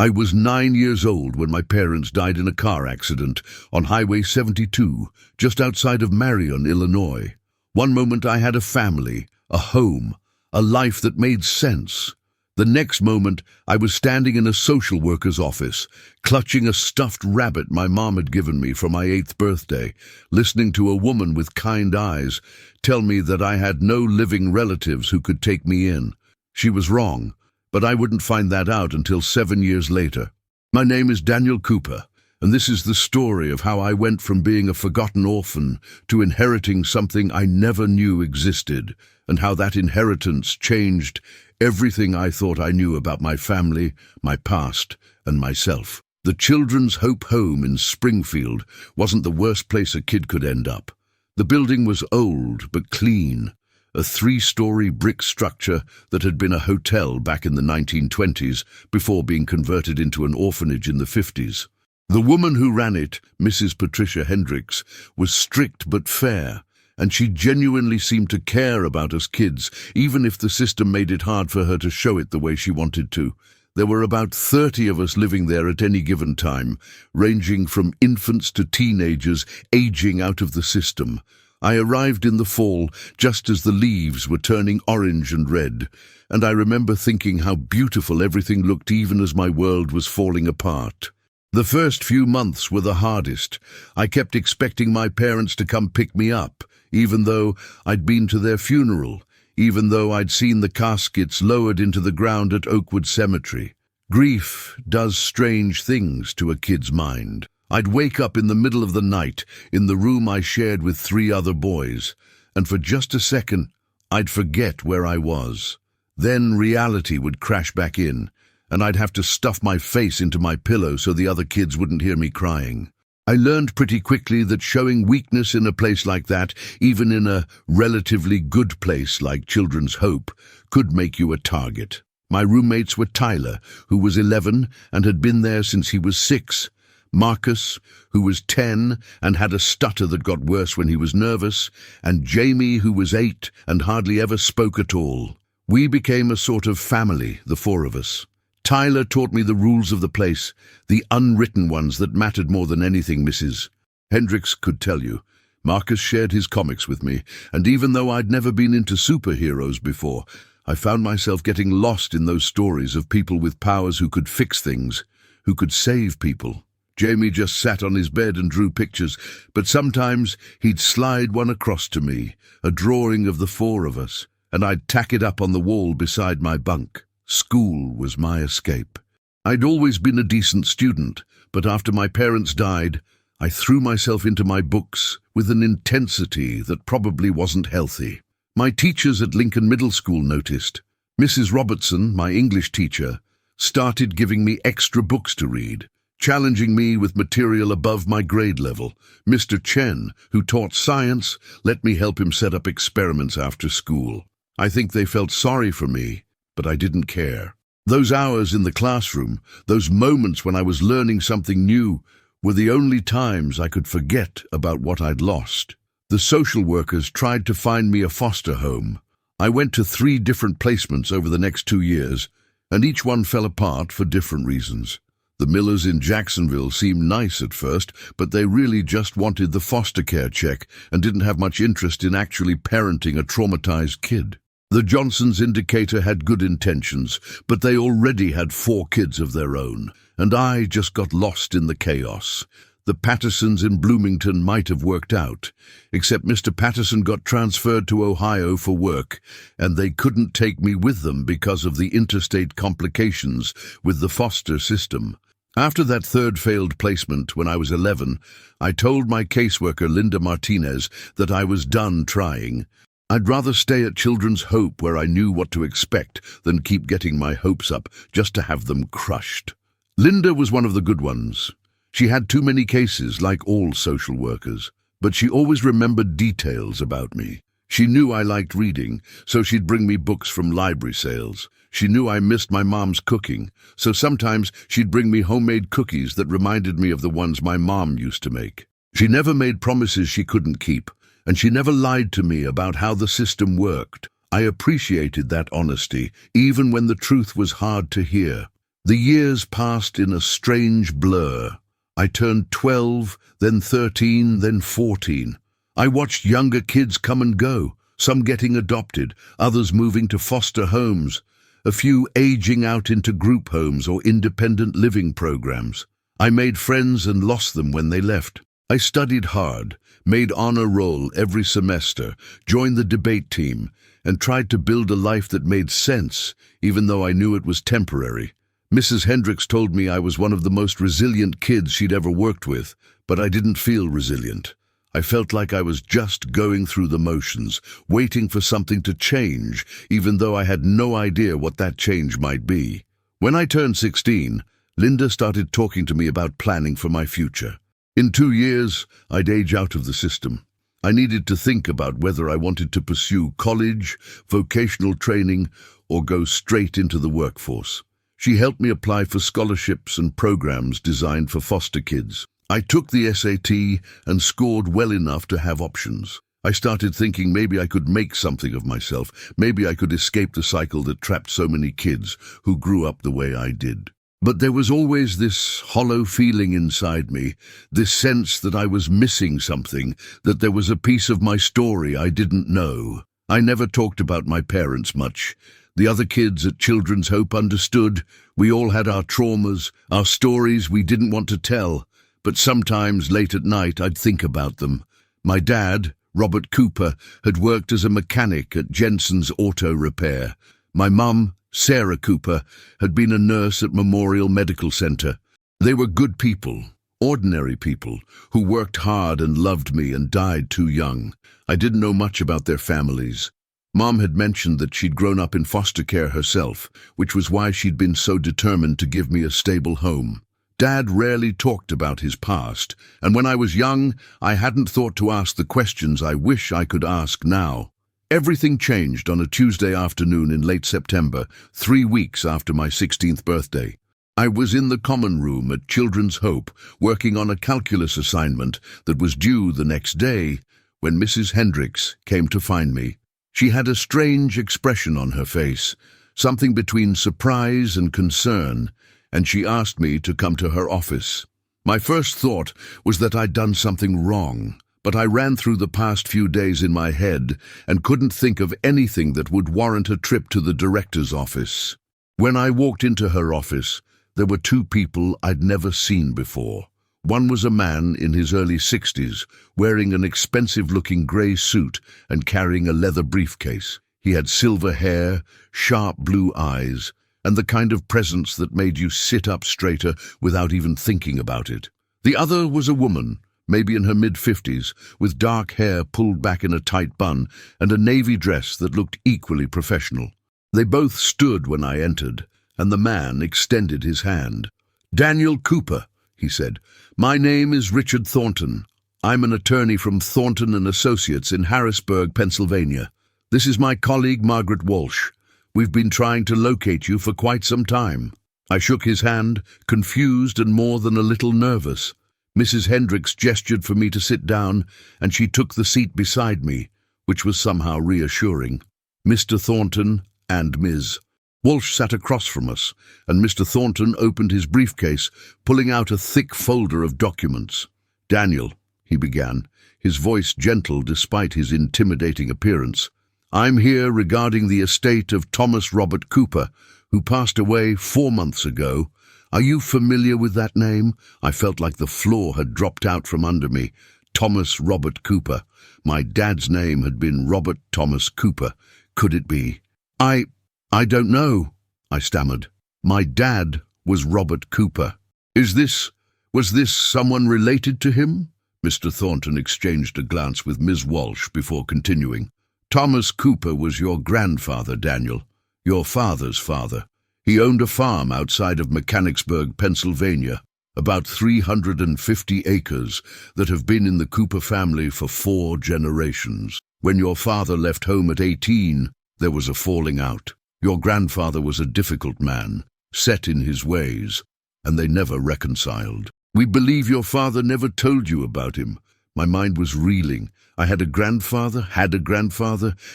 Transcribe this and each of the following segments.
I was 9 years old when my parents died in a car accident on Highway 72, just outside of Marion, Illinois. One moment I had a family, a home, a life that made sense. The next moment I was standing in a social worker's office, clutching a stuffed rabbit my mom had given me for my 8th birthday, listening to a woman with kind eyes tell me that I had no living relatives who could take me in. She was wrong, but I wouldn't find that out until 7 years later. My name is Daniel Cooper, and this is the story of how I went from being a forgotten orphan to inheriting something I never knew existed, and how that inheritance changed everything I thought I knew about my family, my past, and myself. The Children's Hope Home in Springfield wasn't the worst place a kid could end up. The building was old but clean, a 3-story brick structure that had been a hotel back in the 1920s before being converted into an orphanage in the 50s. The woman who ran it, Mrs. Patricia Hendricks, was strict but fair, and she genuinely seemed to care about us kids, even if the system made it hard for her to show it the way she wanted to. There were about 30 of us living there at any given time, ranging from infants to teenagers aging out of the system. I arrived in the fall just as the leaves were turning orange and red, and I remember thinking how beautiful everything looked even as my world was falling apart. The first few months were the hardest. I kept expecting my parents to come pick me up, even though I'd been to their funeral, even though I'd seen the caskets lowered into the ground at Oakwood Cemetery. Grief does strange things to a kid's mind. I'd wake up in the middle of the night in the room I shared with 3 other boys, and for just a second, I'd forget where I was. Then reality would crash back in, and I'd have to stuff my face into my pillow so the other kids wouldn't hear me crying. I learned pretty quickly that showing weakness in a place like that, even in a relatively good place like Children's Hope, could make you a target. My roommates were Tyler, who was 11 and had been there since he was 6, Marcus, who was 10 and had a stutter that got worse when he was nervous, and Jamie, who was 8 and hardly ever spoke at all. We became a sort of family, the 4 of us. Tyler taught me the rules of the place, the unwritten ones that mattered more than anything Mrs. Hendricks could tell you. Marcus shared his comics with me, and even though I'd never been into superheroes before, I found myself getting lost in those stories of people with powers who could fix things, who could save people. Jamie just sat on his bed and drew pictures, but sometimes he'd slide one across to me, a drawing of the 4 of us, and I'd tack it up on the wall beside my bunk. School was my escape. I'd always been a decent student, but after my parents died, I threw myself into my books with an intensity that probably wasn't healthy. My teachers at Lincoln Middle School noticed. Mrs. Robertson, my English teacher, started giving me extra books to read, challenging me with material above my grade level. Mr. Chen, who taught science, let me help him set up experiments after school. I think they felt sorry for me, but I didn't care. Those hours in the classroom, those moments when I was learning something new, were the only times I could forget about what I'd lost. The social workers tried to find me a foster home. I went to 3 different placements over the next 2 years, and each one fell apart for different reasons. The Millers in Jacksonville seemed nice at first, but they really just wanted the foster care check and didn't have much interest in actually parenting a traumatized kid. The Johnsons in Decatur had good intentions, but they already had 4 kids of their own, and I just got lost in the chaos. The Pattersons in Bloomington might have worked out, except Mr. Patterson got transferred to Ohio for work, and they couldn't take me with them because of the interstate complications with the foster system. After that 3rd failed placement when I was 11, I told my caseworker, Linda Martinez, that I was done trying. I'd rather stay at Children's Hope where I knew what to expect than keep getting my hopes up just to have them crushed. Linda was one of the good ones. She had too many cases, like all social workers, but she always remembered details about me. She knew I liked reading, so she'd bring me books from library sales. She knew I missed my mom's cooking, so sometimes she'd bring me homemade cookies that reminded me of the ones my mom used to make. She never made promises she couldn't keep, and she never lied to me about how the system worked. I appreciated that honesty, even when the truth was hard to hear. The years passed in a strange blur. I turned 12, then 13, then 14. I watched younger kids come and go, some getting adopted, others moving to foster homes, a few aging out into group homes or independent living programs. I made friends and lost them when they left. I studied hard, made honor roll every semester, joined the debate team, and tried to build a life that made sense, even though I knew it was temporary. Mrs. Hendricks told me I was one of the most resilient kids she'd ever worked with, but I didn't feel resilient. I felt like I was just going through the motions, waiting for something to change, even though I had no idea what that change might be. When I turned 16, Linda started talking to me about planning for my future. In 2 years, I'd age out of the system. I needed to think about whether I wanted to pursue college, vocational training, or go straight into the workforce. She helped me apply for scholarships and programs designed for foster kids. I took the SAT and scored well enough to have options. I started thinking maybe I could make something of myself. Maybe I could escape the cycle that trapped so many kids who grew up the way I did. But there was always this hollow feeling inside me, this sense that I was missing something, that there was a piece of my story I didn't know. I never talked about my parents much. The other kids at Children's Hope understood. We all had our traumas, our stories we didn't want to tell, but sometimes late at night I'd think about them. My dad, Robert Cooper, had worked as a mechanic at Jensen's Auto Repair. My mum, Sarah Cooper, had been a nurse at Memorial Medical Center. They were good people, ordinary people, who worked hard and loved me and died too young. I didn't know much about their families. Mom had mentioned that she'd grown up in foster care herself, which was why she'd been so determined to give me a stable home. Dad rarely talked about his past, and when I was young, I hadn't thought to ask the questions I wish I could ask now. Everything changed on a Tuesday afternoon in late September, 3 weeks after my 16th birthday. I was in the common room at Children's Hope, working on a calculus assignment that was due the next day, when Mrs. Hendricks came to find me. She had a strange expression on her face, something between surprise and concern, and she asked me to come to her office. My first thought was that I'd done something wrong, but I ran through the past few days in my head and couldn't think of anything that would warrant a trip to the director's office. When I walked into her office, there were 2 people I'd never seen before. One was a man in his early 60s, wearing an expensive-looking grey suit and carrying a leather briefcase. He had silver hair, sharp blue eyes, and the kind of presence that made you sit up straighter without even thinking about it. The other was a woman, maybe in her mid-50s, with dark hair pulled back in a tight bun and a navy dress that looked equally professional. They both stood when I entered, and the man extended his hand. "Daniel Cooper," he said. "My name is Richard Thornton. I'm an attorney from Thornton and Associates in Harrisburg, Pennsylvania. This is my colleague Margaret Walsh. We've been trying to locate you for quite some time." I shook his hand, confused and more than a little nervous. Mrs. Hendricks gestured for me to sit down, and she took the seat beside me, which was somehow reassuring. Mr. Thornton and Ms. Walsh sat across from us, and Mr. Thornton opened his briefcase, pulling out a thick folder of documents. "Daniel," he began, his voice gentle despite his intimidating appearance, "I'm here regarding the estate of Thomas Robert Cooper, who passed away 4 months ago. Are you familiar with that name?" I felt like the floor had dropped out from under me. Thomas Robert Cooper. My dad's name had been Robert Thomas Cooper. Could it be? I don't know," I stammered. "My dad was Robert Cooper. Was this someone related to him?" Mr. Thornton exchanged a glance with Ms. Walsh before continuing. "Thomas Cooper was your grandfather, Daniel, your father's father. He owned a farm outside of Mechanicsburg, Pennsylvania, about 350 acres that have been in the Cooper family for 4 generations. When your father left home at 18, there was a falling out. Your grandfather was a difficult man, set in his ways, and they never reconciled. We believe your father never told you about him." My mind was reeling. I had a grandfather,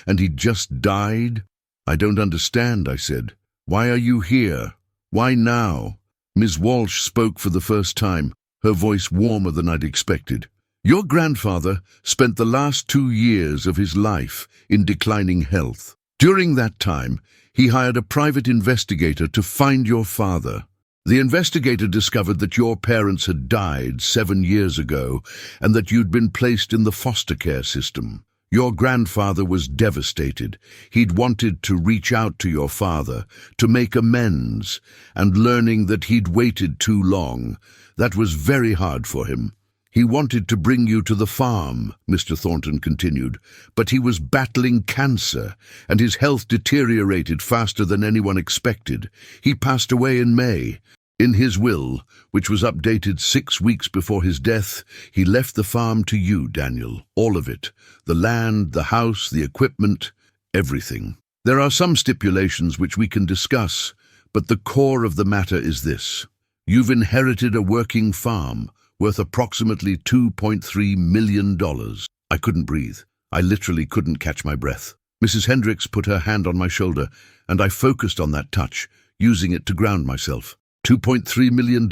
and he'd just died? "I don't understand," I said. "Why are you here?" Why now? Ms. Walsh spoke for the first time, her voice warmer than I'd expected. Your grandfather spent the last 2 years of his life in declining health. During that time, he hired a private investigator to find your father. The investigator discovered that your parents had died 7 years ago and that you'd been placed in the foster care system. Your grandfather was devastated. He'd wanted to reach out to your father, to make amends, and learning that he'd waited too long, that was very hard for him. He wanted to bring you to the farm, Mr. Thornton continued, but he was battling cancer, and his health deteriorated faster than anyone expected. He passed away in May. In his will, which was updated 6 weeks before his death, he left the farm to you, Daniel, all of it. The land, the house, the equipment, everything. There are some stipulations which we can discuss, but the core of the matter is this. You've inherited a working farm worth approximately $2.3 million. I couldn't breathe. I literally couldn't catch my breath. Mrs. Hendricks put her hand on my shoulder, and I focused on that touch, using it to ground myself. $2.3 million?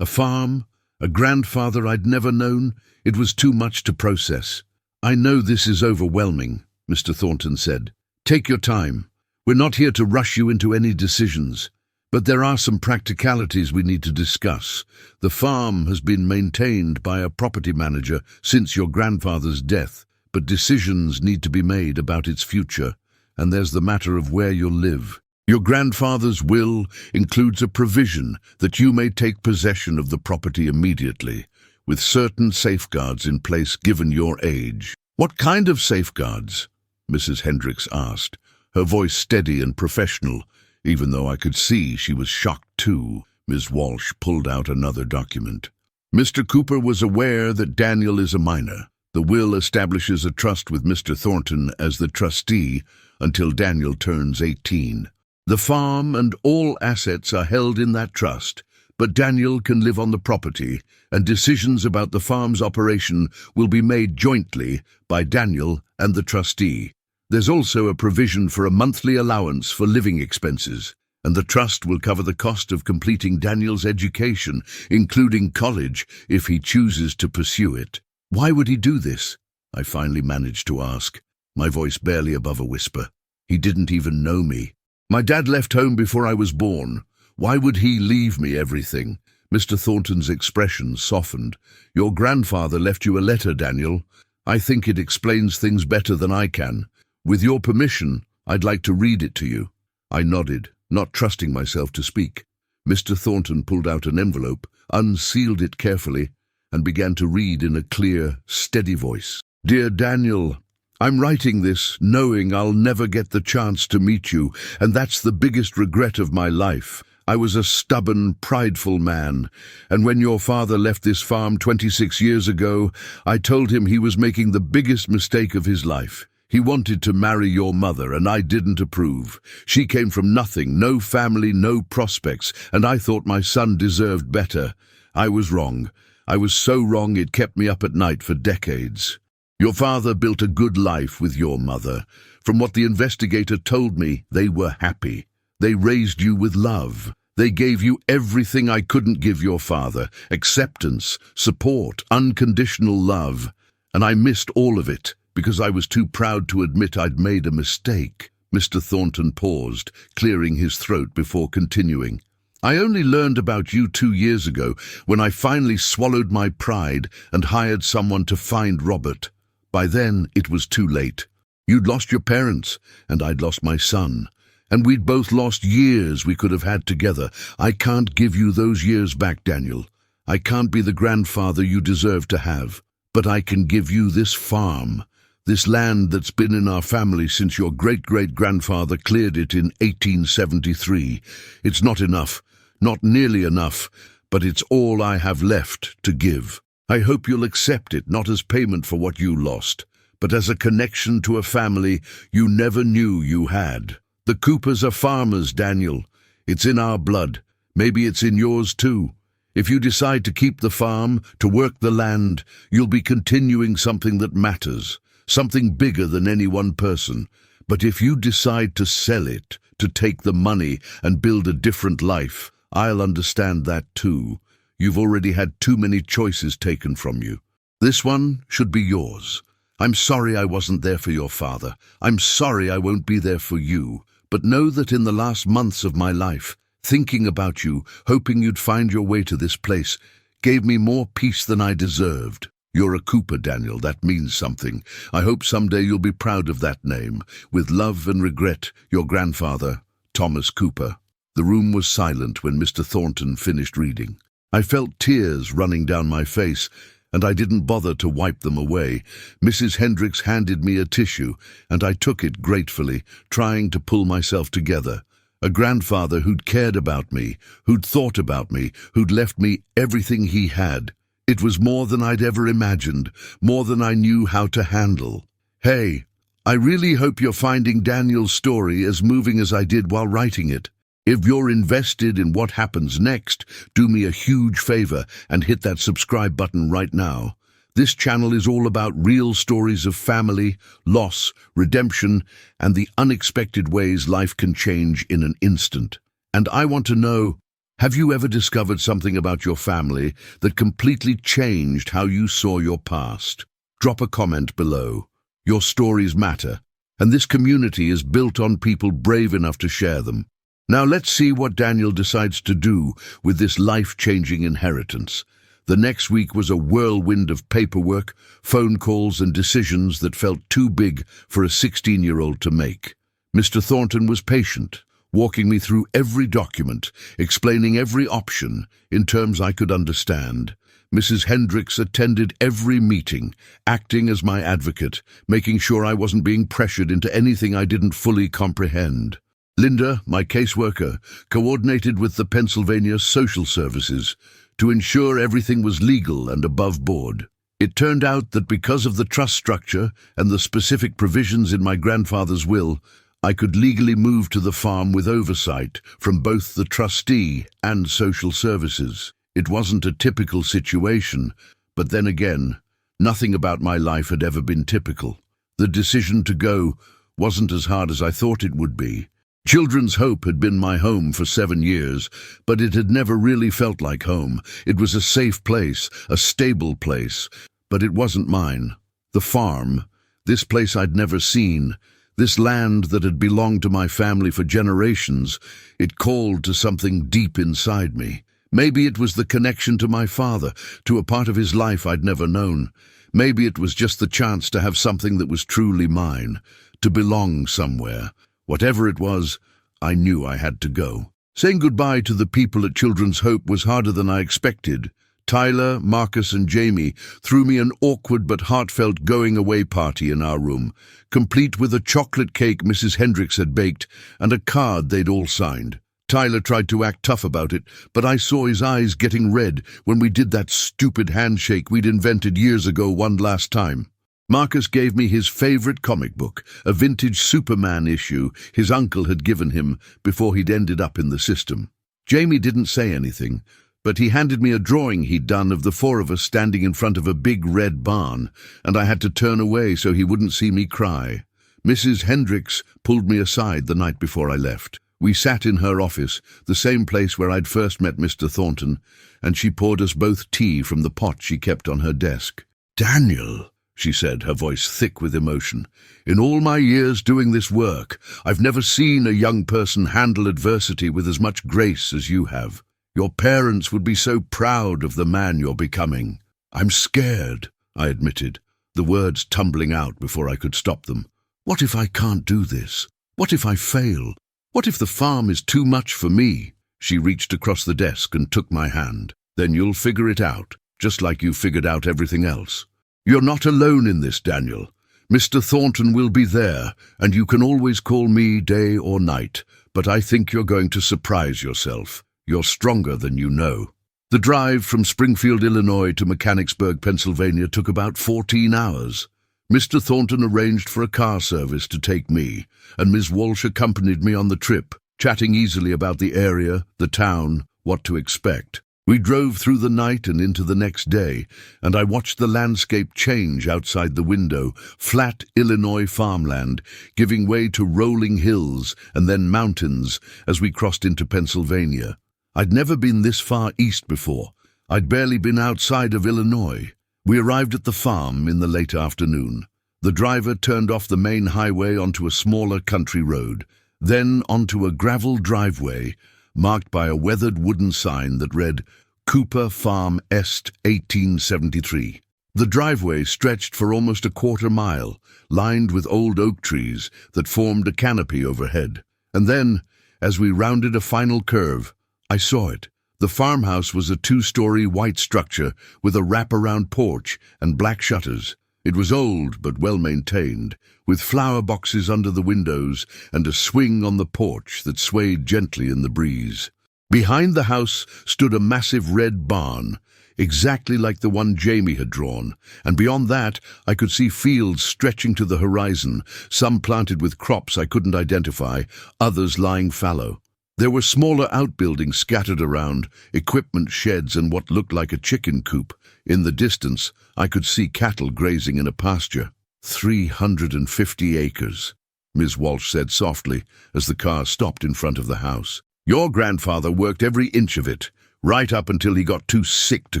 A farm? A grandfather I'd never known? It was too much to process. I know this is overwhelming, Mr. Thornton said. Take your time. We're not here to rush you into any decisions. But there are some practicalities we need to discuss. The farm has been maintained by a property manager since your grandfather's death, but decisions need to be made about its future, and there's the matter of where you'll live. Your grandfather's will includes a provision that you may take possession of the property immediately, with certain safeguards in place given your age. What kind of safeguards? Mrs. Hendricks asked, her voice steady and professional, even though I could see she was shocked too. Ms. Walsh pulled out another document. Mr. Cooper was aware that Daniel is a minor. The will establishes a trust with Mr. Thornton as the trustee until Daniel turns 18. The farm and all assets are held in that trust, but Daniel can live on the property, and decisions about the farm's operation will be made jointly by Daniel and the trustee. There's also a provision for a monthly allowance for living expenses, and the trust will cover the cost of completing Daniel's education, including college, if he chooses to pursue it. Why would he do this? I finally managed to ask, my voice barely above a whisper. He didn't even know me. My dad left home before I was born. Why would he leave me everything? Mr. Thornton's expression softened. Your grandfather left you a letter, Daniel. I think it explains things better than I can. With your permission, I'd like to read it to you. I nodded, not trusting myself to speak. Mr. Thornton pulled out an envelope, unsealed it carefully, and began to read in a clear, steady voice. Dear Daniel, I'm writing this knowing I'll never get the chance to meet you, and that's the biggest regret of my life. I was a stubborn, prideful man, and when your father left this farm 26 years ago, I told him he was making the biggest mistake of his life. He wanted to marry your mother, and I didn't approve. She came from nothing, no family, no prospects, and I thought my son deserved better. I was wrong. I was so wrong it kept me up at night for decades. Your father built a good life with your mother. From what the investigator told me, they were happy. They raised you with love. They gave you everything I couldn't give your father: acceptance, support, unconditional love. And I missed all of it because I was too proud to admit I'd made a mistake. Mr. Thornton paused, clearing his throat before continuing. I only learned about you 2 years ago when I finally swallowed my pride and hired someone to find Robert. By then, it was too late. You'd lost your parents, and I'd lost my son. And we'd both lost years we could have had together. I can't give you those years back, Daniel. I can't be the grandfather you deserve to have. But I can give you this farm, this land that's been in our family since your great-great-grandfather cleared it in 1873. It's not enough, not nearly enough, but it's all I have left to give. I hope you'll accept it, not as payment for what you lost, but as a connection to a family you never knew you had. The Coopers are farmers, Daniel. It's in our blood. Maybe it's in yours too. If you decide to keep the farm, to work the land, you'll be continuing something that matters, something bigger than any one person. But if you decide to sell it, to take the money and build a different life, I'll understand that too. You've already had too many choices taken from you. This one should be yours. I'm sorry I wasn't there for your father. I'm sorry I won't be there for you. But know that in the last months of my life, thinking about you, hoping you'd find your way to this place, gave me more peace than I deserved. You're a Cooper, Daniel. That means something. I hope someday you'll be proud of that name. With love and regret, your grandfather, Thomas Cooper. The room was silent when Mr. Thornton finished reading. I felt tears running down my face, and I didn't bother to wipe them away. Mrs. Hendricks handed me a tissue, and I took it gratefully, trying to pull myself together. A grandfather who'd cared about me, who'd thought about me, who'd left me everything he had. It was more than I'd ever imagined, more than I knew how to handle. Hey, I really hope you're finding Daniel's story as moving as I did while writing it. If you're invested in what happens next, do me a huge favor and hit that subscribe button right now. This channel is all about real stories of family, loss, redemption, and the unexpected ways life can change in an instant. And I want to know, have you ever discovered something about your family that completely changed how you saw your past? Drop a comment below. Your stories matter, and this community is built on people brave enough to share them. Now let's see what Daniel decides to do with this life-changing inheritance. The next week was a whirlwind of paperwork, phone calls, and decisions that felt too big for a 16-year-old to make. Mr. Thornton was patient, walking me through every document, explaining every option in terms I could understand. Mrs. Hendricks attended every meeting, acting as my advocate, making sure I wasn't being pressured into anything I didn't fully comprehend. Linda, my caseworker, coordinated with the Pennsylvania Social Services to ensure everything was legal and above board. It turned out that because of the trust structure and the specific provisions in my grandfather's will, I could legally move to the farm with oversight from both the trustee and social services. It wasn't a typical situation, but then again, nothing about my life had ever been typical. The decision to go wasn't as hard as I thought it would be. Children's Hope had been my home for 7 years, but it had never really felt like home. It was a safe place, a stable place, but it wasn't mine. The farm, this place I'd never seen, this land that had belonged to my family for generations, it called to something deep inside me. Maybe it was the connection to my father, to a part of his life I'd never known. Maybe it was just the chance to have something that was truly mine, to belong somewhere. Whatever it was, I knew I had to go. Saying goodbye to the people at Children's Hope was harder than I expected. Tyler, Marcus, and Jamie threw me an awkward but heartfelt going-away party in our room, complete with a chocolate cake Mrs. Hendricks had baked and a card they'd all signed. Tyler tried to act tough about it, but I saw his eyes getting red when we did that stupid handshake we'd invented years ago one last time. Marcus gave me his favorite comic book, a vintage Superman issue his uncle had given him before he'd ended up in the system. Jamie didn't say anything, but he handed me a drawing he'd done of the 4 of us standing in front of a big red barn, and I had to turn away so he wouldn't see me cry. Mrs. Hendricks pulled me aside the night before I left. We sat in her office, the same place where I'd first met Mr. Thornton, and she poured us both tea from the pot she kept on her desk. "Daniel," she said, her voice thick with emotion, "in all my years doing this work, I've never seen a young person handle adversity with as much grace as you have. Your parents would be so proud of the man you're becoming." "I'm scared," I admitted, the words tumbling out before I could stop them. "What if I can't do this? What if I fail? What if the farm is too much for me?" She reached across the desk and took my hand. "Then you'll figure it out, just like you figured out everything else. You're not alone in this, Daniel. Mr. Thornton will be there, and you can always call me day or night, but I think you're going to surprise yourself. You're stronger than you know." The drive from Springfield, Illinois to Mechanicsburg, Pennsylvania took about 14 hours. Mr. Thornton arranged for a car service to take me, and Ms. Walsh accompanied me on the trip, chatting easily about the area, the town, what to expect. We drove through the night and into the next day, and I watched the landscape change outside the window, flat Illinois farmland, giving way to rolling hills and then mountains as we crossed into Pennsylvania. I'd never been this far east before. I'd barely been outside of Illinois. We arrived at the farm in the late afternoon. The driver turned off the main highway onto a smaller country road, then onto a gravel driveway marked by a weathered wooden sign that read, Cooper Farm Est 1873. The driveway stretched for almost a quarter-mile, lined with old oak trees that formed a canopy overhead. And then, as we rounded a final curve, I saw it. The farmhouse was a two-story white structure with a wrap-around porch and black shutters. It was old but well-maintained, with flower boxes under the windows and a swing on the porch that swayed gently in the breeze. Behind the house stood a massive red barn, exactly like the one Jamie had drawn, and beyond that I could see fields stretching to the horizon, some planted with crops I couldn't identify, others lying fallow. There were smaller outbuildings scattered around, equipment sheds and what looked like a chicken coop. In the distance, I could see cattle grazing in a pasture. 350 acres, Ms. Walsh said softly as the car stopped in front of the house. Your grandfather worked every inch of it, right up until he got too sick to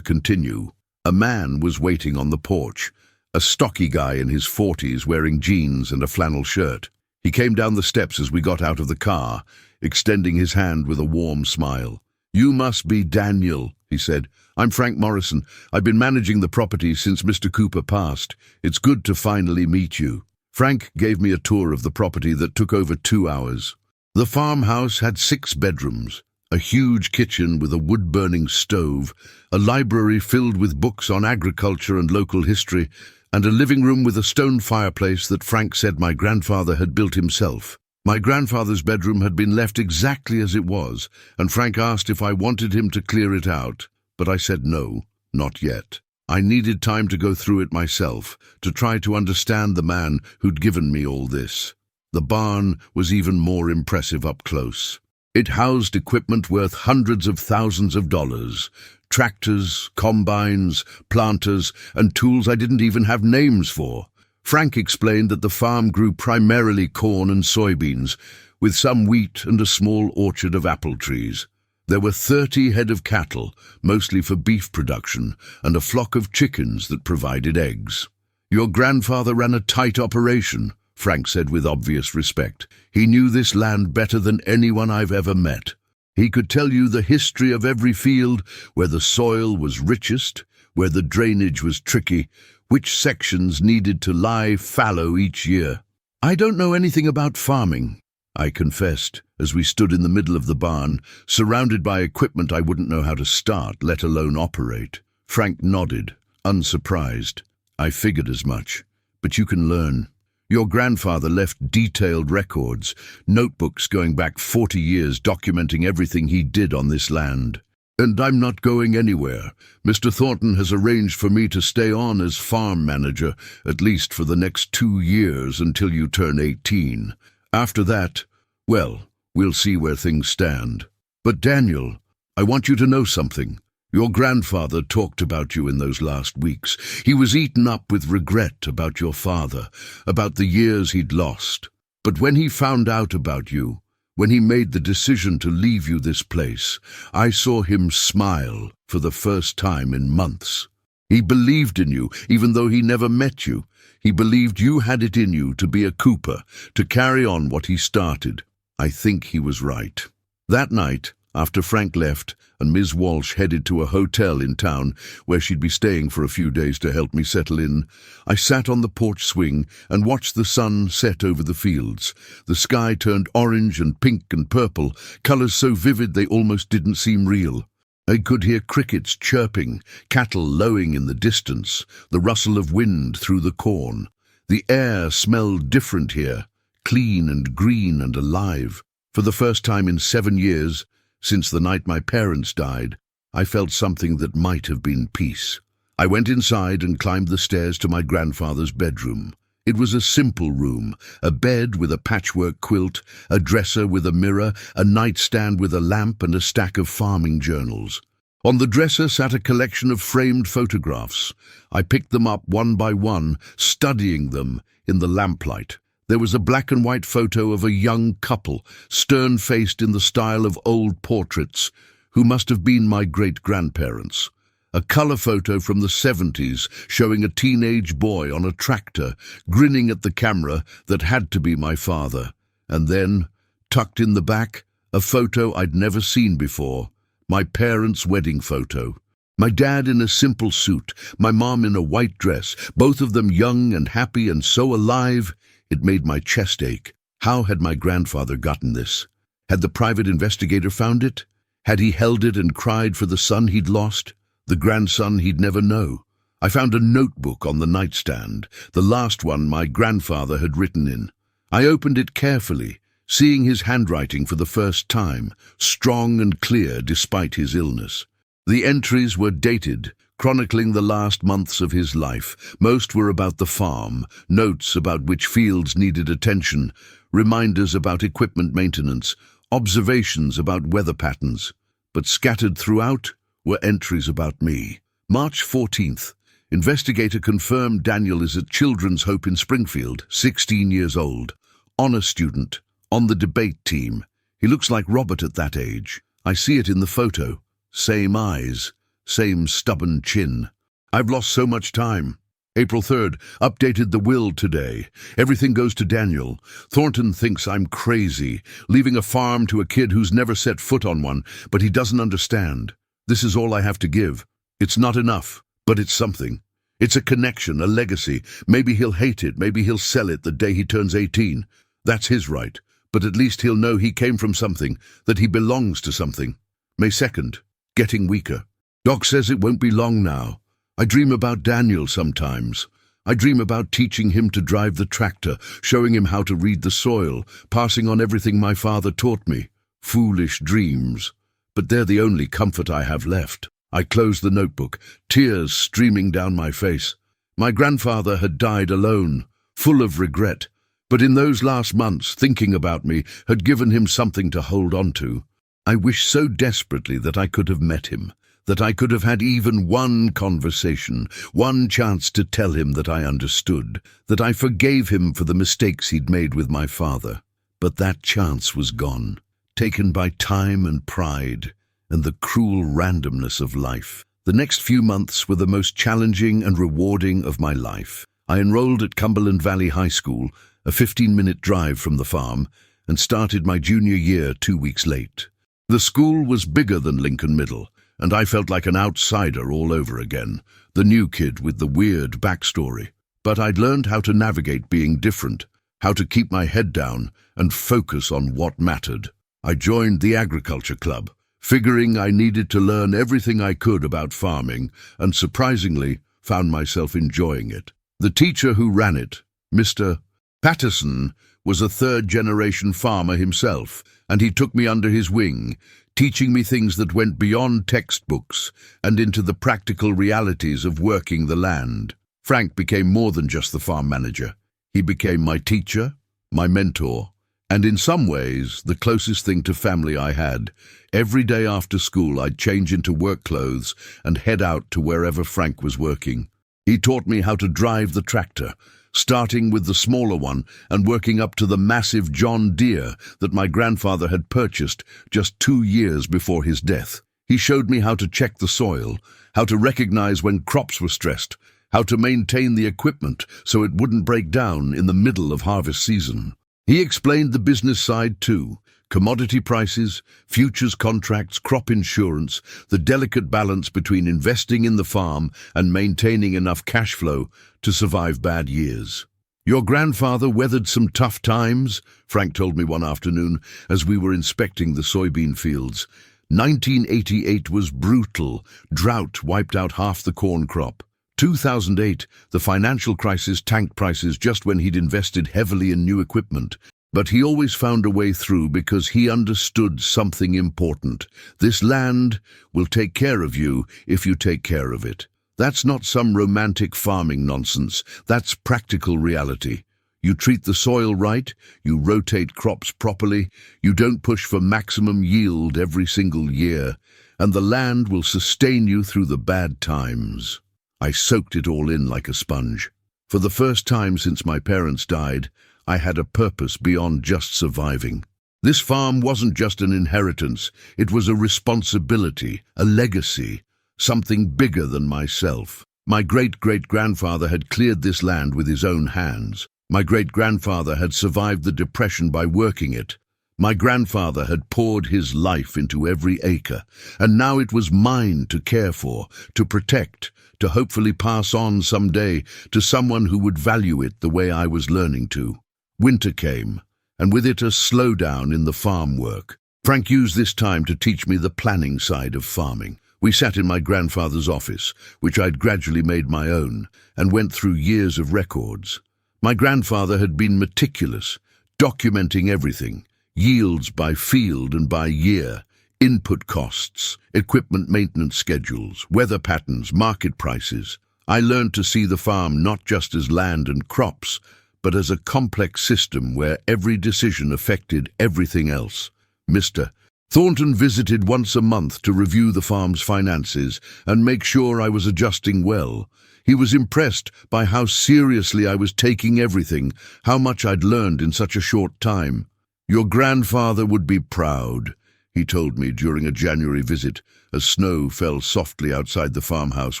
continue. A man was waiting on the porch, a stocky guy in his 40s wearing jeans and a flannel shirt. He came down the steps as we got out of the car, extending his hand with a warm smile. You must be Daniel, he said. I'm Frank Morrison. I've been managing the property since Mr. Cooper passed. It's good to finally meet you. Frank gave me a tour of the property that took over 2 hours. The farmhouse had 6 bedrooms, a huge kitchen with a wood-burning stove, a library filled with books on agriculture and local history, and a living room with a stone fireplace that Frank said my grandfather had built himself. My grandfather's bedroom had been left exactly as it was, and Frank asked if I wanted him to clear it out, but I said no, not yet. I needed time to go through it myself, to try to understand the man who'd given me all this. The barn was even more impressive up close. It housed equipment worth hundreds of thousands of dollars. Tractors, combines, planters, and tools I didn't even have names for. Frank explained that the farm grew primarily corn and soybeans, with some wheat and a small orchard of apple trees. There were 30 head of cattle, mostly for beef production, and a flock of chickens that provided eggs. Your grandfather ran a tight operation, Frank said with obvious respect. He knew this land better than anyone I've ever met. He could tell you the history of every field, where the soil was richest, where the drainage was tricky, which sections needed to lie fallow each year. I don't know anything about farming, I confessed, as we stood in the middle of the barn, surrounded by equipment I wouldn't know how to start, let alone operate. Frank nodded, unsurprised. I figured as much. But you can learn. Your grandfather left detailed records, notebooks going back 40 years documenting everything he did on this land. And I'm not going anywhere. Mr. Thornton has arranged for me to stay on as farm manager, at least for the next 2 years until you turn 18. After that, well, we'll see where things stand. But Daniel, I want you to know something. Your grandfather talked about you in those last weeks. He was eaten up with regret about your father, about the years he'd lost. But when he found out about you, when he made the decision to leave you this place, I saw him smile for the first time in months. He believed in you, even though he never met you. He believed you had it in you to be a Cooper, to carry on what he started. I think he was right. That night, after Frank left and Ms. Walsh headed to a hotel in town where she'd be staying for a few days to help me settle in, I sat on the porch swing and watched the sun set over the fields. The sky turned orange and pink and purple, colors so vivid they almost didn't seem real. I could hear crickets chirping, cattle lowing in the distance, the rustle of wind through the corn. The air smelled different here, clean and green and alive. For the first time in 7 years, since the night my parents died, I felt something that might have been peace. I went inside and climbed the stairs to my grandfather's bedroom. It was a simple room, a bed with a patchwork quilt, a dresser with a mirror, a nightstand with a lamp and a stack of farming journals. On the dresser sat a collection of framed photographs. I picked them up one by one, studying them in the lamplight. There was a black and white photo of a young couple, stern-faced in the style of old portraits, who must have been my great-grandparents. A color photo from the 70s showing a teenage boy on a tractor, grinning at the camera that had to be my father. And then, tucked in the back, a photo I'd never seen before, my parents' wedding photo. My dad in a simple suit, my mom in a white dress, both of them young and happy and so alive, it made my chest ache. How had my grandfather gotten this? Had the private investigator found it? Had he held it and cried for the son he'd lost? The grandson he'd never know? I found a notebook on the nightstand, the last one my grandfather had written in. I opened it carefully, seeing his handwriting for the first time, strong and clear despite his illness. The entries were dated, chronicling the last months of his life. Most were about the farm, notes about which fields needed attention, reminders about equipment maintenance, observations about weather patterns. But scattered throughout were entries about me. March 14th. Investigator confirmed Daniel is at Children's Hope in Springfield, 16 years old. Honor student, on the debate team. He looks like Robert at that age. I see it in the photo. Same eyes, same stubborn chin. I've lost so much time. April 3rd, updated the will today. Everything goes to Daniel. Thornton thinks I'm crazy, leaving a farm to a kid who's never set foot on one, but he doesn't understand. This is all I have to give. It's not enough, but it's something. It's a connection, a legacy. Maybe he'll hate it, maybe he'll sell it the day he turns 18. That's his right, but at least he'll know he came from something, that he belongs to something. May 2nd, getting weaker. Doc says it won't be long now. I dream about Daniel sometimes. I dream about teaching him to drive the tractor, showing him how to read the soil, passing on everything my father taught me. Foolish dreams. But they're the only comfort I have left. I closed the notebook, tears streaming down my face. My grandfather had died alone, full of regret, but in those last months, thinking about me had given him something to hold on to. I wish so desperately that I could have met him, that I could have had even one conversation, one chance to tell him that I understood, that I forgave him for the mistakes he'd made with my father. But that chance was gone, taken by time and pride, and the cruel randomness of life. The next few months were the most challenging and rewarding of my life. I enrolled at Cumberland Valley High School, a 15-minute drive from the farm, and started my junior year 2 weeks late. The school was bigger than Lincoln Middle, and I felt like an outsider all over again, the new kid with the weird backstory. But I'd learned how to navigate being different, how to keep my head down and focus on what mattered. I joined the agriculture club, figuring I needed to learn everything I could about farming, and surprisingly found myself enjoying it. The teacher who ran it, Mr. Patterson, was a third-generation farmer himself, and he took me under his wing, teaching me things that went beyond textbooks and into the practical realities of working the land. Frank became more than just the farm manager. He became my teacher, my mentor, and in some ways, the closest thing to family I had. Every day after school, I'd change into work clothes and head out to wherever Frank was working. He taught me how to drive the tractor, starting with the smaller one and working up to the massive John Deere that my grandfather had purchased just 2 years before his death. He showed me how to check the soil, how to recognize when crops were stressed, how to maintain the equipment so it wouldn't break down in the middle of harvest season. He explained the business side too, commodity prices, futures contracts, crop insurance, the delicate balance between investing in the farm and maintaining enough cash flow to survive bad years. Your grandfather weathered some tough times, Frank told me one afternoon as we were inspecting the soybean fields. 1988 was brutal. Drought wiped out half the corn crop. 2008, the financial crisis tanked prices just when he'd invested heavily in new equipment. But he always found a way through because he understood something important. This land will take care of you if you take care of it. That's not some romantic farming nonsense. That's practical reality. You treat the soil right, you rotate crops properly, you don't push for maximum yield every single year, and the land will sustain you through the bad times." I soaked it all in like a sponge. For the first time since my parents died, I had a purpose beyond just surviving. This farm wasn't just an inheritance, it was a responsibility, a legacy, something bigger than myself. My great-great-grandfather had cleared this land with his own hands. My great-grandfather had survived the Depression by working it. My grandfather had poured his life into every acre, and now it was mine to care for, to protect, to hopefully pass on someday to someone who would value it the way I was learning to. Winter came, and with it a slowdown in the farm work. Frank used this time to teach me the planning side of farming. We sat in my grandfather's office, which I'd gradually made my own, and went through years of records. My grandfather had been meticulous, documenting everything, yields by field and by year, input costs, equipment maintenance schedules, weather patterns, market prices. I learned to see the farm not just as land and crops, but as a complex system where every decision affected everything else. Mr. Thornton visited once a month to review the farm's finances and make sure I was adjusting well. He was impressed by how seriously I was taking everything, how much I'd learned in such a short time. "Your grandfather would be proud," he told me during a January visit as snow fell softly outside the farmhouse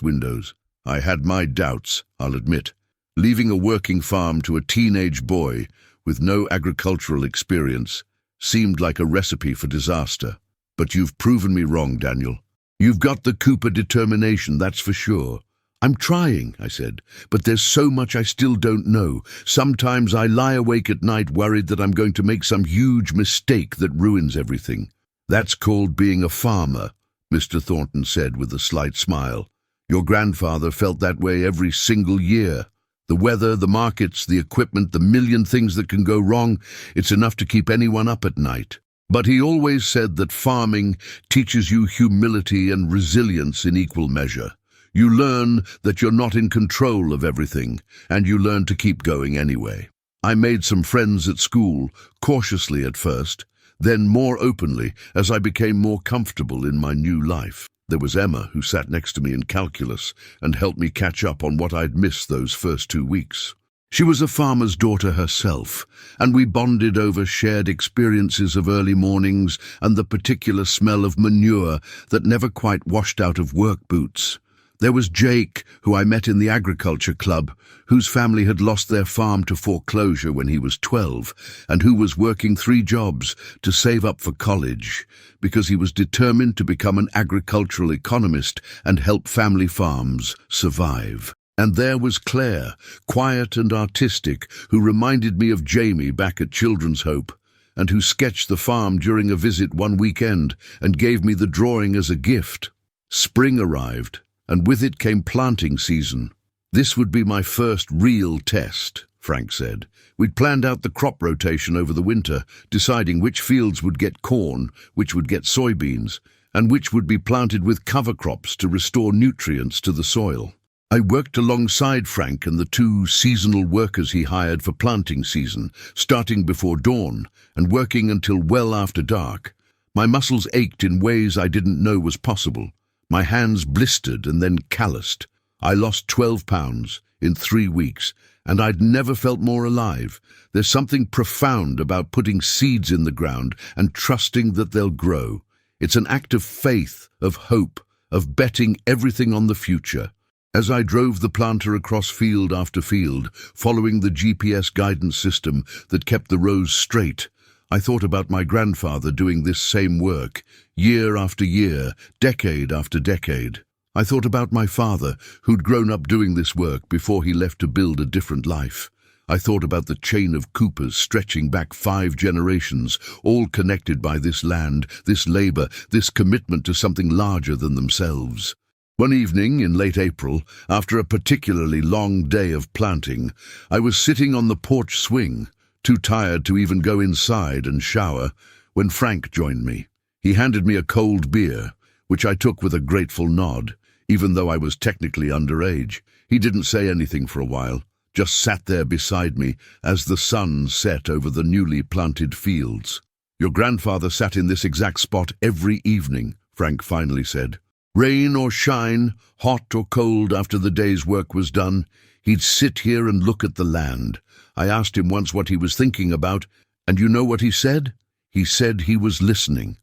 windows. I had my doubts, I'll admit. Leaving a working farm to a teenage boy with no agricultural experience seemed like a recipe for disaster. "But you've proven me wrong, Daniel. You've got the Cooper determination, that's for sure." "I'm trying," I said, "but there's so much I still don't know. Sometimes I lie awake at night worried that I'm going to make some huge mistake that ruins everything." "That's called being a farmer," Mr. Thornton said with a slight smile. "Your grandfather felt that way every single year. The weather, the markets, the equipment, the million things that can go wrong, it's enough to keep anyone up at night. But he always said that farming teaches you humility and resilience in equal measure. You learn that you're not in control of everything, and you learn to keep going anyway." I made some friends at school, cautiously at first, then more openly as I became more comfortable in my new life. There was Emma, who sat next to me in calculus and helped me catch up on what I'd missed those first 2 weeks. She was a farmer's daughter herself, and we bonded over shared experiences of early mornings and the particular smell of manure that never quite washed out of work boots. There was Jake, who I met in the agriculture club, whose family had lost their farm to foreclosure when he was 12, and who was working 3 jobs to save up for college, because he was determined to become an agricultural economist and help family farms survive. And there was Claire, quiet and artistic, who reminded me of Jamie back at Children's Hope, and who sketched the farm during a visit one weekend and gave me the drawing as a gift. Spring arrived, and with it came planting season. "This would be my first real test," Frank said. "We'd planned out the crop rotation over the winter, deciding which fields would get corn, which would get soybeans, and which would be planted with cover crops to restore nutrients to the soil." I worked alongside Frank and the 2 seasonal workers he hired for planting season, starting before dawn and working until well after dark. My muscles ached in ways I didn't know was possible. My hands blistered and then calloused. I lost 12 pounds in 3 weeks, and I'd never felt more alive. There's something profound about putting seeds in the ground and trusting that they'll grow. It's an act of faith, of hope, of betting everything on the future. As I drove the planter across field after field, following the GPS guidance system that kept the rows straight, I thought about my grandfather doing this same work, year after year, decade after decade. I thought about my father, who'd grown up doing this work before he left to build a different life. I thought about the chain of Coopers stretching back 5 generations, all connected by this land, this labor, this commitment to something larger than themselves. One evening in late April, after a particularly long day of planting, I was sitting on the porch swing, too tired to even go inside and shower, when Frank joined me. He handed me a cold beer, which I took with a grateful nod, even though I was technically underage. He didn't say anything for a while, just sat there beside me as the sun set over the newly planted fields. "Your grandfather sat in this exact spot every evening," Frank finally said. Rain or shine, hot or cold after the day's work was done, he'd sit here and look at the land. I asked him once what he was thinking about, and you know what he said? He said he was listening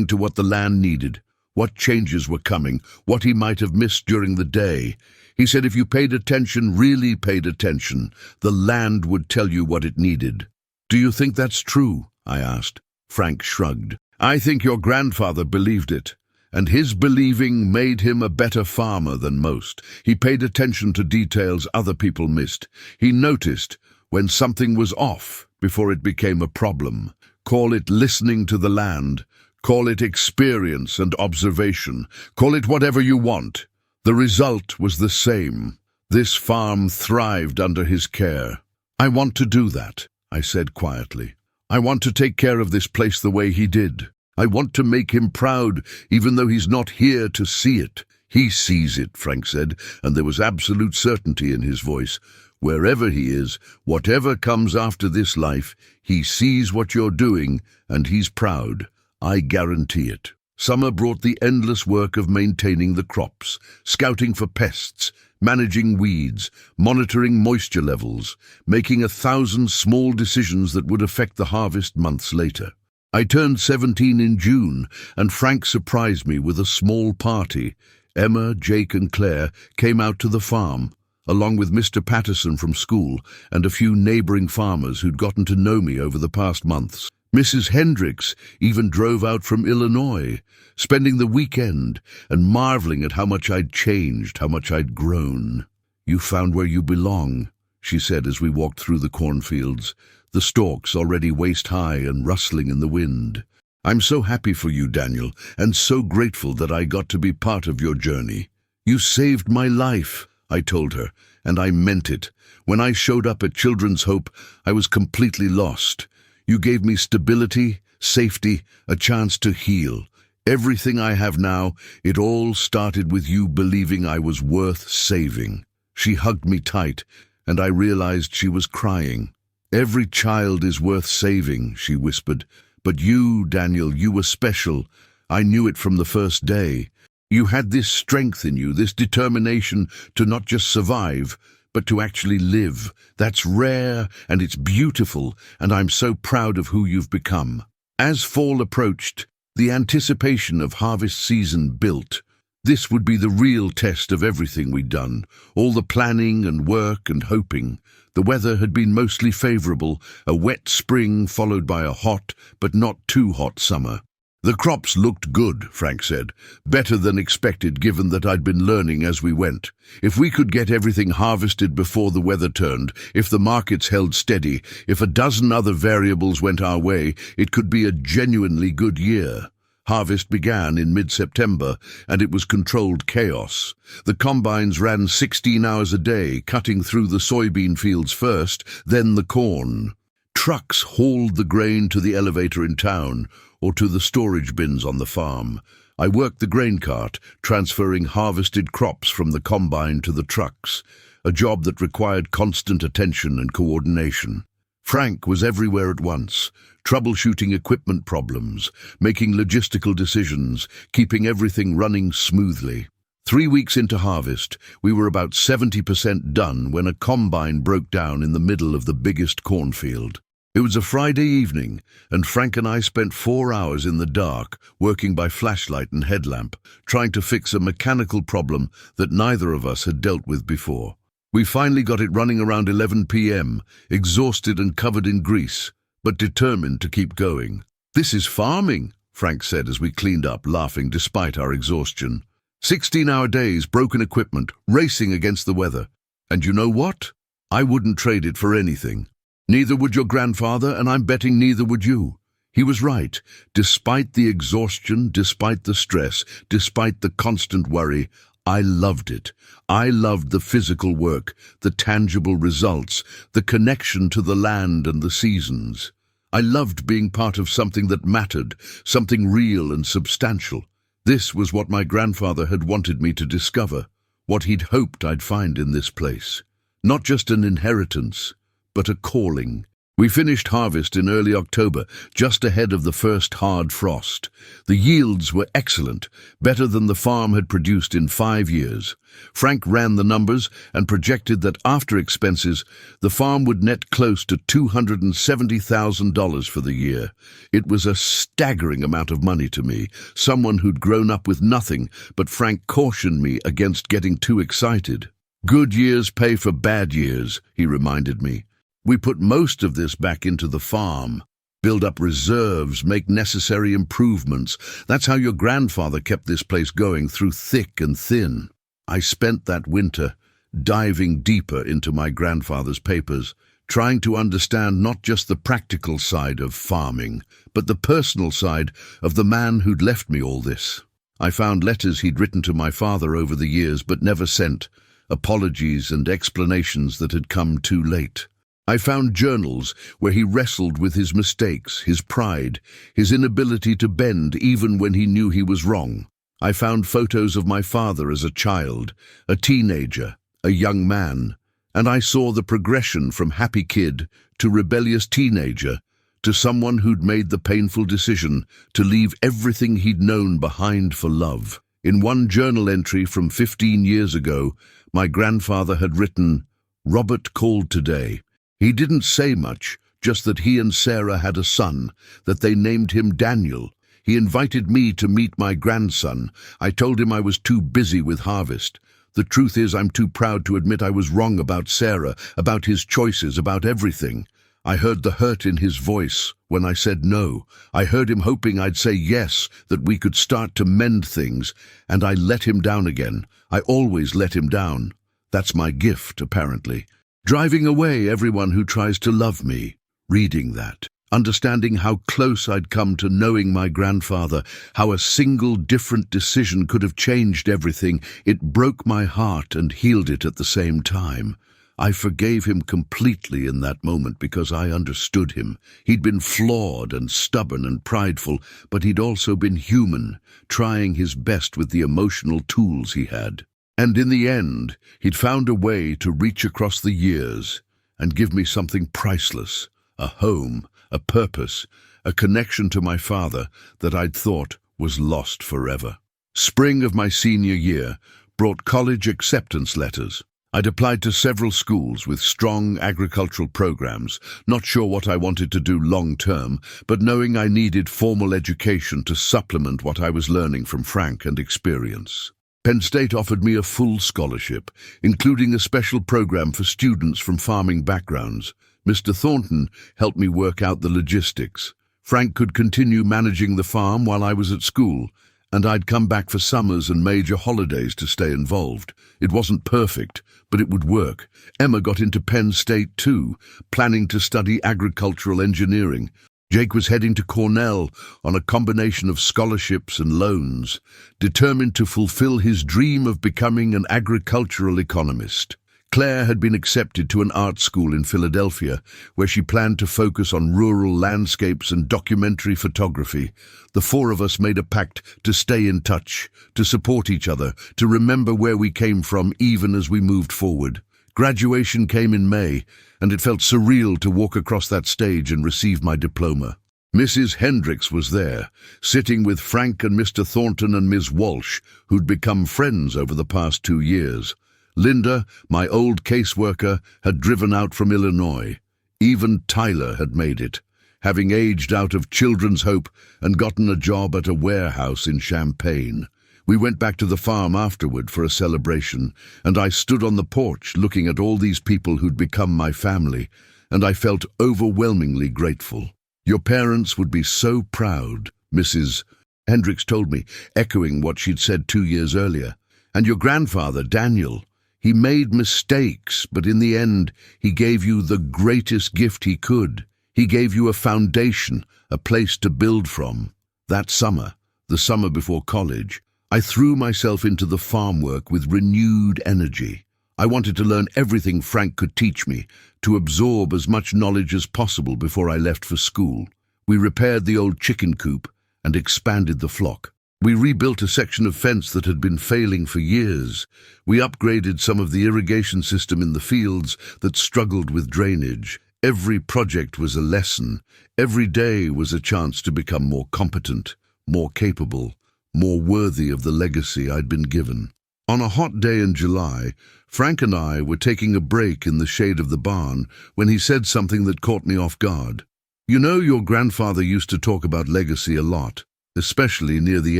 to what the land needed, what changes were coming, what he might have missed during the day. He said if you paid attention, really paid attention, the land would tell you what it needed. Do you think that's true? I asked. Frank shrugged. I think your grandfather believed it, and his believing made him a better farmer than most. He paid attention to details other people missed. He noticed when something was off before it became a problem. Call it listening to the land, call it experience and observation, call it whatever you want. The result was the same. This farm thrived under his care. I want to do that, I said quietly. I want to take care of this place the way he did. I want to make him proud, even though he's not here to see it. He sees it, Frank said, and there was absolute certainty in his voice. Wherever he is, whatever comes after this life, he sees what you're doing, and he's proud. I guarantee it. Summer brought the endless work of maintaining the crops, scouting for pests, managing weeds, monitoring moisture levels, making 1,000 small decisions that would affect the harvest months later. I turned 17 in June, and Frank surprised me with a small party. Emma, Jake, and Claire came out to the farm, along with Mr. Patterson from school and a few neighboring farmers who'd gotten to know me over the past months. Mrs. Hendricks even drove out from Illinois, spending the weekend and marveling at how much I'd changed, how much I'd grown. You found where you belong, she said as we walked through the cornfields, the stalks already waist-high and rustling in the wind. I'm so happy for you, Daniel, and so grateful that I got to be part of your journey. You saved my life, I told her, and I meant it. When I showed up at Children's Hope, I was completely lost. You gave me stability, safety, a chance to heal. Everything I have now, it all started with you believing I was worth saving. She hugged me tight, and I realized she was crying. Every child is worth saving, she whispered. But you, Daniel, you were special. I knew it from the first day. You had this strength in you, this determination to not just survive, but to actually live. That's rare, and it's beautiful, and I'm so proud of who you've become. As fall approached, the anticipation of harvest season built. This would be the real test of everything we'd done, all the planning and work and hoping. The weather had been mostly favorable, a wet spring followed by a hot, but not too hot summer. The crops looked good, Frank said, better than expected given that I'd been learning as we went. If we could get everything harvested before the weather turned, if the markets held steady, if a dozen other variables went our way, it could be a genuinely good year. Harvest began in mid-September, and it was controlled chaos. The combines ran 16 hours a day, cutting through the soybean fields first, then the corn. Trucks hauled the grain to the elevator in town, or to the storage bins on the farm. I worked the grain cart, transferring harvested crops from the combine to the trucks, a job that required constant attention and coordination. Frank was everywhere at once, troubleshooting equipment problems, making logistical decisions, keeping everything running smoothly. 3 weeks into harvest, we were about 70% done when a combine broke down in the middle of the biggest cornfield. It was a Friday evening, and Frank and I spent 4 hours in the dark, working by flashlight and headlamp, trying to fix a mechanical problem that neither of us had dealt with before. We finally got it running around 11 p.m., exhausted and covered in grease, but determined to keep going. "This is farming," Frank said as we cleaned up, laughing despite our exhaustion. 16-hour days, broken equipment, racing against the weather. And you know what? I wouldn't trade it for anything. Neither would your grandfather, and I'm betting neither would you. He was right. Despite the exhaustion, despite the stress, despite the constant worry, I loved it. I loved the physical work, the tangible results, the connection to the land and the seasons. I loved being part of something that mattered, something real and substantial. This was what my grandfather had wanted me to discover, what he'd hoped I'd find in this place. Not just an inheritance, but a calling. We finished harvest in early October, just ahead of the first hard frost. The yields were excellent, better than the farm had produced in 5 years. Frank ran the numbers and projected that after expenses, the farm would net close to $270,000 for the year. It was a staggering amount of money to me, someone who'd grown up with nothing, but Frank cautioned me against getting too excited. Good years pay for bad years, he reminded me. We put most of this back into the farm, build up reserves, make necessary improvements. That's how your grandfather kept this place going through thick and thin. I spent that winter diving deeper into my grandfather's papers, trying to understand not just the practical side of farming, but the personal side of the man who'd left me all this. I found letters he'd written to my father over the years but never sent, apologies and explanations that had come too late. I found journals where he wrestled with his mistakes, his pride, his inability to bend even when he knew he was wrong. I found photos of my father as a child, a teenager, a young man, and I saw the progression from happy kid to rebellious teenager to someone who'd made the painful decision to leave everything he'd known behind for love. In one journal entry from 15 years ago, my grandfather had written, "Robert called today. He didn't say much, just that he and Sarah had a son, that they named him Daniel. He invited me to meet my grandson. I told him I was too busy with harvest. The truth is I'm too proud to admit I was wrong about Sarah, about his choices, about everything. I heard the hurt in his voice when I said no. I heard him hoping I'd say yes, that we could start to mend things, and I let him down again. I always let him down. That's my gift, apparently. Driving away everyone who tries to love me, reading that, understanding how close I'd come to knowing my grandfather, how a single different decision could have changed everything. It broke my heart and healed it at the same time. I forgave him completely in that moment because I understood him. He'd been flawed and stubborn and prideful, but he'd also been human, trying his best with the emotional tools he had. And in the end, he'd found a way to reach across the years and give me something priceless, a home, a purpose, a connection to my father that I'd thought was lost forever. Spring of my senior year brought college acceptance letters. I'd applied to several schools with strong agricultural programs, not sure what I wanted to do long term, but knowing I needed formal education to supplement what I was learning from Frank and experience. Penn State offered me a full scholarship, including a special program for students from farming backgrounds. Mr. Thornton helped me work out the logistics. Frank could continue managing the farm while I was at school, and I'd come back for summers and major holidays to stay involved. It wasn't perfect, but it would work. Emma got into Penn State too, planning to study agricultural engineering. Jake was heading to Cornell on a combination of scholarships and loans, determined to fulfill his dream of becoming an agricultural economist. Claire had been accepted to an art school in Philadelphia, where she planned to focus on rural landscapes and documentary photography. The four of us made a pact to stay in touch, to support each other, to remember where we came from even as we moved forward. Graduation came in May, and it felt surreal to walk across that stage and receive my diploma. Mrs. Hendricks was there, sitting with Frank and Mr. Thornton and Ms. Walsh, who'd become friends over the past 2 years. Linda, my old caseworker, had driven out from Illinois. Even Tyler had made it, having aged out of Children's Hope and gotten a job at a warehouse in Champaign. We went back to the farm afterward for a celebration, and I stood on the porch looking at all these people who'd become my family, and I felt overwhelmingly grateful. "Your parents would be so proud," Mrs. Hendricks told me, echoing what she'd said 2 years earlier. "And your grandfather, Daniel, he made mistakes, but in the end, he gave you the greatest gift he could. He gave you a foundation, a place to build from." That summer, the summer before college, I threw myself into the farm work with renewed energy. I wanted to learn everything Frank could teach me, to absorb as much knowledge as possible before I left for school. We repaired the old chicken coop and expanded the flock. We rebuilt a section of fence that had been failing for years. We upgraded some of the irrigation system in the fields that struggled with drainage. Every project was a lesson. Every day was a chance to become more competent, more capable, more worthy of the legacy I'd been given. On a hot day in July, Frank and I were taking a break in the shade of the barn when he said something that caught me off guard. "You know, your grandfather used to talk about legacy a lot, especially near the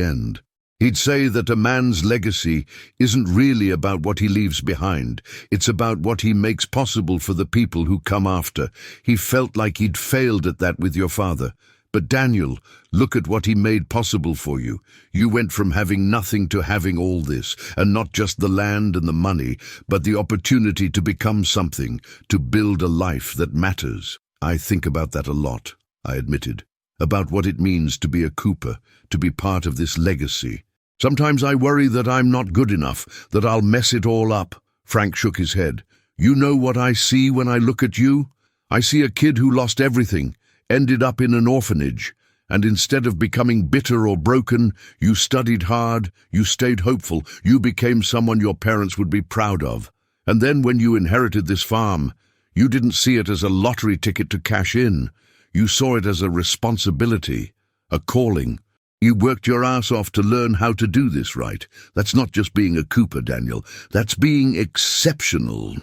end. He'd say that a man's legacy isn't really about what he leaves behind. It's about what he makes possible for the people who come after. He felt like he'd failed at that with your father. But Daniel, look at what he made possible for you. You went from having nothing to having all this, and not just the land and the money, but the opportunity to become something, to build a life that matters." "I think about that a lot," I admitted, "about what it means to be a Cooper, to be part of this legacy. Sometimes I worry that I'm not good enough, that I'll mess it all up." Frank shook his head. "You know what I see when I look at you? I see a kid who lost everything, ended up in an orphanage, and instead of becoming bitter or broken, you studied hard, you stayed hopeful, you became someone your parents would be proud of. And then when you inherited this farm, you didn't see it as a lottery ticket to cash in. You saw it as a responsibility, a calling. You worked your ass off to learn how to do this right. That's not just being a Cooper, Daniel. That's being exceptional."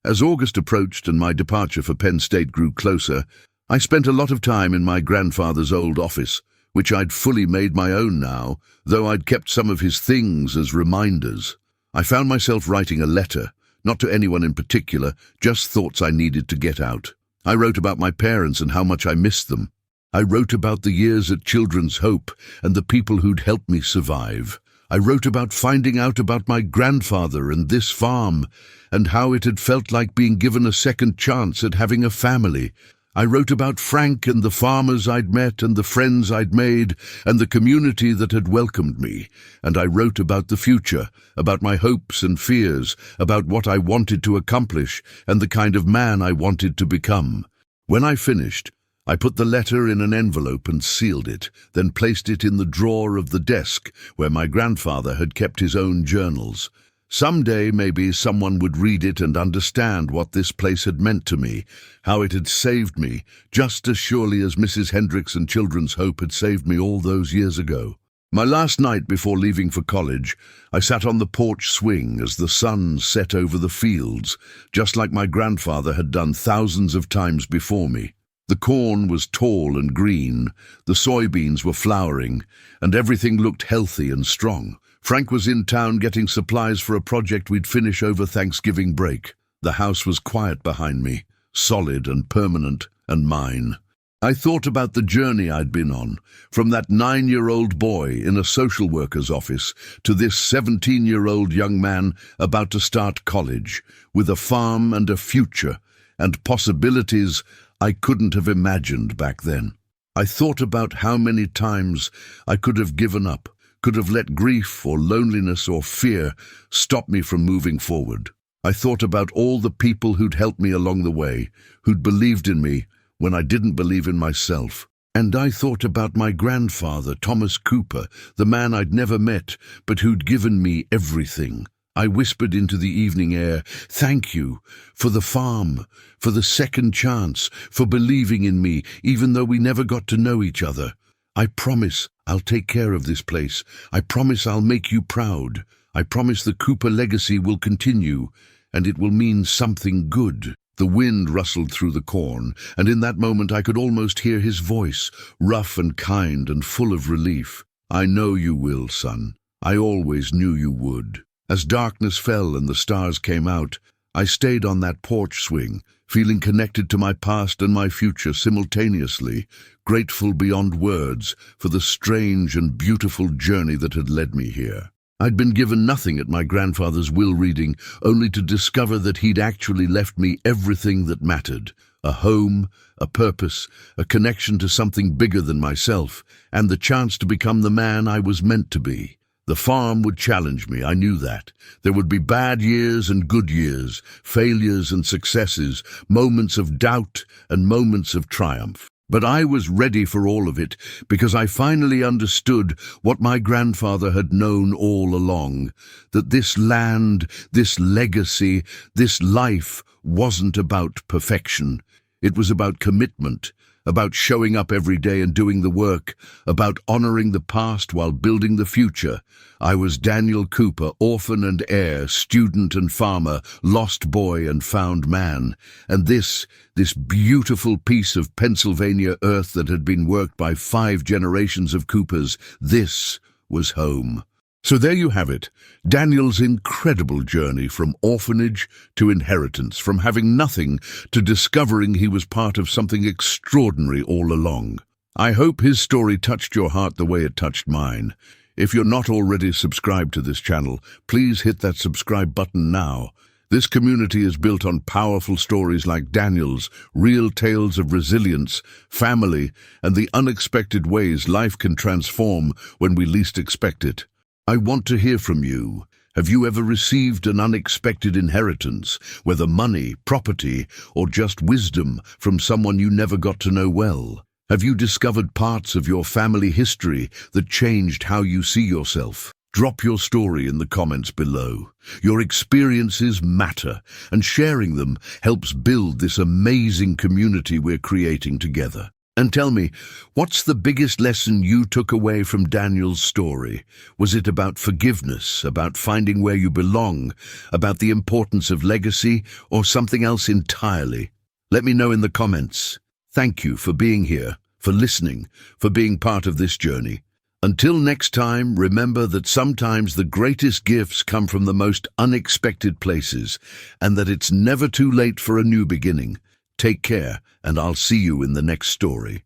As August approached and my departure for Penn State grew closer, I spent a lot of time in my grandfather's old office, which I'd fully made my own now, though I'd kept some of his things as reminders. I found myself writing a letter, not to anyone in particular, just thoughts I needed to get out. I wrote about my parents and how much I missed them. I wrote about the years at Children's Hope and the people who'd helped me survive. I wrote about finding out about my grandfather and this farm, and how it had felt like being given a second chance at having a family. I wrote about Frank and the farmers I'd met and the friends I'd made and the community that had welcomed me. And I wrote about the future, about my hopes and fears, about what I wanted to accomplish and the kind of man I wanted to become. When I finished, I put the letter in an envelope and sealed it, then placed it in the drawer of the desk where my grandfather had kept his own journals. Someday maybe someone would read it and understand what this place had meant to me, how it had saved me, just as surely as Mrs. Hendricks and Children's Hope had saved me all those years ago. My last night before leaving for college, I sat on the porch swing as the sun set over the fields, just like my grandfather had done thousands of times before me. The corn was tall and green, the soybeans were flowering, and everything looked healthy and strong. Frank was in town getting supplies for a project we'd finish over Thanksgiving break. The house was quiet behind me, solid and permanent and mine. I thought about the journey I'd been on, from that 9-year-old boy in a social worker's office to this 17-year-old young man about to start college, with a farm and a future, and possibilities I couldn't have imagined back then. I thought about how many times I could have given up, could have let grief or loneliness or fear stop me from moving forward. I thought about all the people who'd helped me along the way, who'd believed in me when I didn't believe in myself. And I thought about my grandfather, Thomas Cooper, the man I'd never met, but who'd given me everything. I whispered into the evening air, "Thank you for the farm, for the second chance, for believing in me, even though we never got to know each other. I promise I'll take care of this place. I promise I'll make you proud. I promise the Cooper legacy will continue, and it will mean something good." The wind rustled through the corn, and in that moment I could almost hear his voice, rough and kind and full of relief. "I know you will, son. I always knew you would." As darkness fell and the stars came out, I stayed on that porch swing, feeling connected to my past and my future simultaneously, grateful beyond words for the strange and beautiful journey that had led me here. I'd been given nothing at my grandfather's will reading, only to discover that he'd actually left me everything that mattered: a home, a purpose, a connection to something bigger than myself, and the chance to become the man I was meant to be. The farm would challenge me, I knew that. There would be bad years and good years, failures and successes, moments of doubt and moments of triumph. But I was ready for all of it, because I finally understood what my grandfather had known all along, that this land, this legacy, this life wasn't about perfection. It was about commitment, about showing up every day and doing the work, about honoring the past while building the future. I was Daniel Cooper, orphan and heir, student and farmer, lost boy and found man. And this beautiful piece of Pennsylvania earth that had been worked by 5 generations of Coopers, this was home. So there you have it, Daniel's incredible journey from orphanage to inheritance, from having nothing to discovering he was part of something extraordinary all along. I hope his story touched your heart the way it touched mine. If you're not already subscribed to this channel, please hit that subscribe button now. This community is built on powerful stories like Daniel's, real tales of resilience, family, and the unexpected ways life can transform when we least expect it. I want to hear from you. Have you ever received an unexpected inheritance, whether money, property, or just wisdom from someone you never got to know well? Have you discovered parts of your family history that changed how you see yourself? Drop your story in the comments below. Your experiences matter, and sharing them helps build this amazing community we're creating together. And tell me, what's the biggest lesson you took away from Daniel's story? Was it about forgiveness, about finding where you belong, about the importance of legacy, or something else entirely? Let me know in the comments. Thank you for being here, for listening, for being part of this journey. Until next time, remember that sometimes the greatest gifts come from the most unexpected places, and that it's never too late for a new beginning. Take care, and I'll see you in the next story.